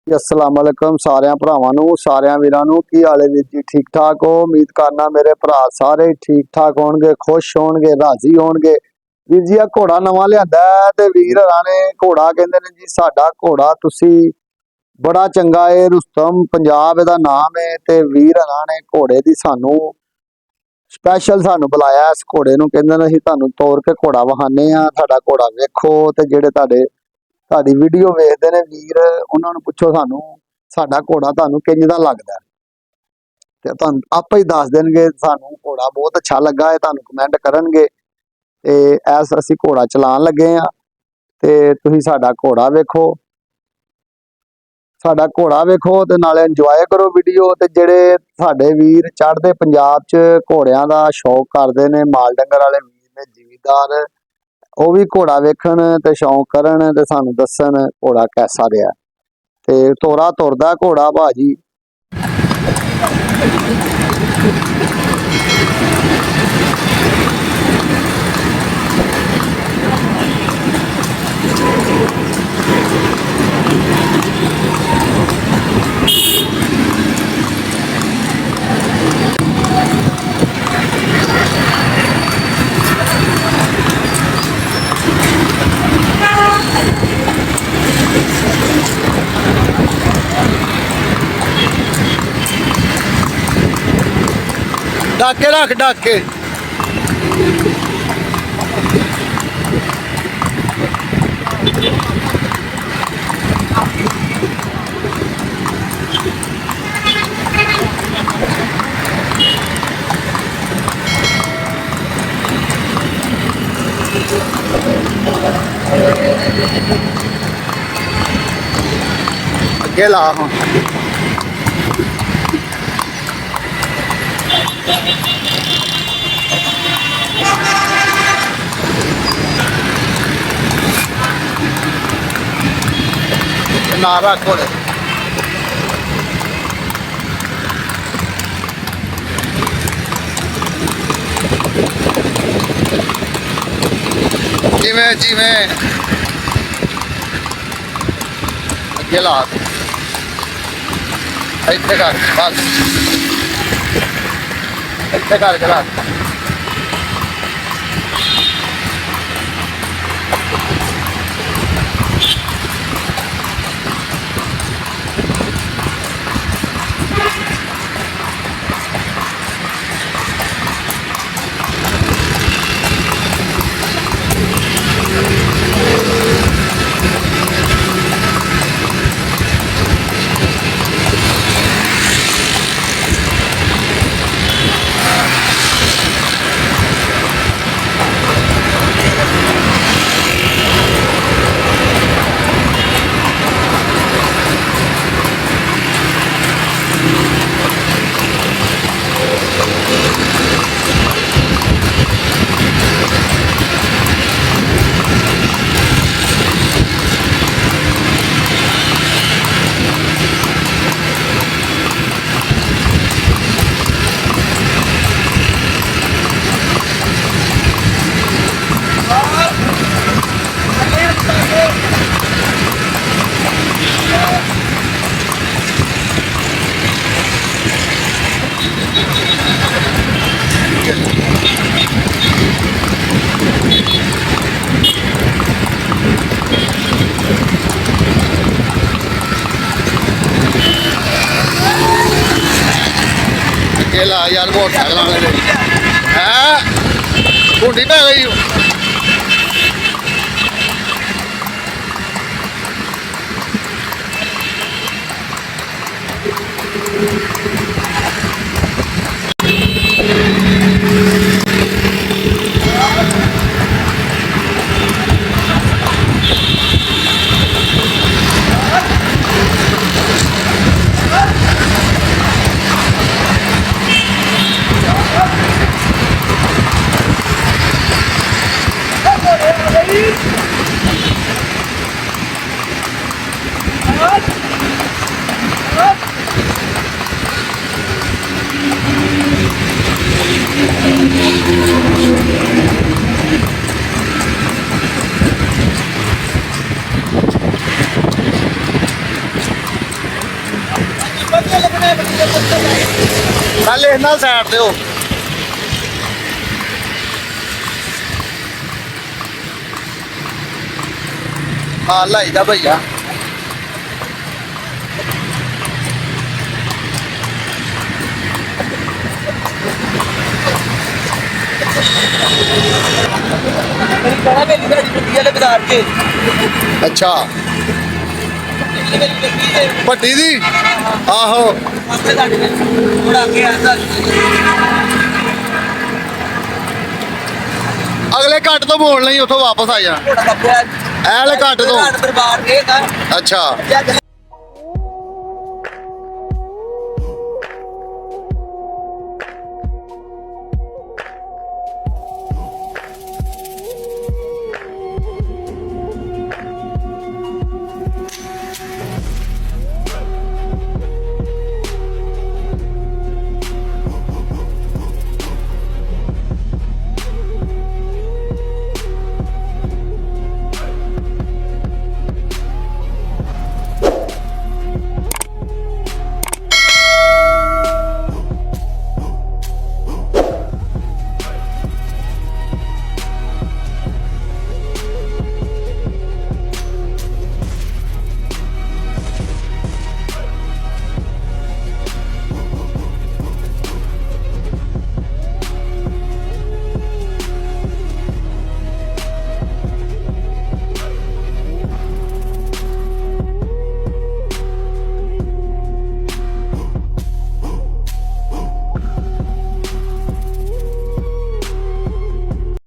अस्सलाम वालेकुम सारे भरावां नूं सारे वीरां नूं की हाल है वीर जी ठीक ठाक हो। उम्मीद करना मेरे भरा सारे ठीक ठाक होणगे, खुश होणगे, राजी होणगे। वीर जी आ घोड़ा नवां लिआंदा है ते वीर हरां ने घोड़ा कहंदे ने जी साडा घोड़ा तुसी बड़ा चंगा है, रुस्तम पंजाब इहदा नाम है ते वीर हरां ने घोड़े दी सानू स्पैशल सानू बुलाया। इस घोड़े नूं कहंदे ने असीं तुहानू तोड़ के घोड़ा विखाने आ, साडा घोड़ा वेखो ते जिहड़े ਤੁਹਾਡੀ ਵੀਡੀਓ ਵੇਖਦੇ ਨੇ ਵੀਰ ਉਹਨਾਂ ਨੂੰ ਪੁੱਛੋ ਸਾਨੂੰ ਸਾਡਾ ਘੋੜਾ ਤੁਹਾਨੂੰ ਕਿੰਜ ਦਾ ਲੱਗਦਾ ਤੇ ਤੁਹਾਨੂੰ ਆਪੇ ਹੀ ਦੱਸ ਦੇਣਗੇ। ਸਾਨੂੰ ਘੋੜਾ ਬਹੁਤ ਅੱਛਾ ਲੱਗਾ ਹੈ, ਤੁਹਾਨੂੰ ਕਮੈਂਟ ਕਰਨਗੇ ਤੇ ਐਸ ਅਸੀਂ ਘੋੜਾ ਚਲਾਉਣ ਲੱਗੇ ਆ ਤੇ ਤੁਸੀਂ ਸਾਡਾ ਘੋੜਾ ਵੇਖੋ, ਸਾਡਾ ਘੋੜਾ ਵੇਖੋ ਤੇ ਨਾਲੇ ਇੰਜੋਏ ਕਰੋ ਵੀਡੀਓ। ਤੇ ਜਿਹੜੇ ਸਾਡੇ ਵੀਰ ਚੜ੍ਹਦੇ ਪੰਜਾਬ 'ਚ ਘੋੜਿਆਂ ਦਾ ਸ਼ੌਕ ਕਰਦੇ ਨੇ, ਮਾਲ ਡੰਗਰ ਵਾਲੇ ਵੀਰ ਨੇ, ਜ਼ਿਮੀਦਾਰ, ਉਹ ਵੀ ਘੋੜਾ ਵੇਖਣ ਤੇ ਸ਼ੌਂਕ ਕਰਨ ਤੇ ਸਾਨੂੰ ਦੱਸਣ ਘੋੜਾ ਕੈਸਾ ਰਿਹਾ। ਤੇ ਤੋਰਾ ਤੁਰਦਾ ਘੋੜਾ ਭਾਜੀ। डाके रख डाके अगे ला हाँ नारा घोड़े जिमें जिमें अगे ला इत्थे कर बस इत्थे कर के रख। ला यार मोटरसाइकिल वाले है घूटी पै गई। ਪਹਿਲੇ ਇਹਨਾਂ ਸਾਈਡ ਤੇ ਹੋ ਹਾਂ ਲਾਈਦਾ ਭਈਆ ਅੱਛਾ ਭੱਟੀ ਦੀ ਆਹੋ ਅਗਲੇ ਘੱਟ ਤੋਂ ਮੋੜ ਲਈ ਉੱਥੋਂ ਵਾਪਸ ਆ ਜਾਣਾ ਐਲੇ ਘੱਟ ਤੋਂ ਅੱਛਾ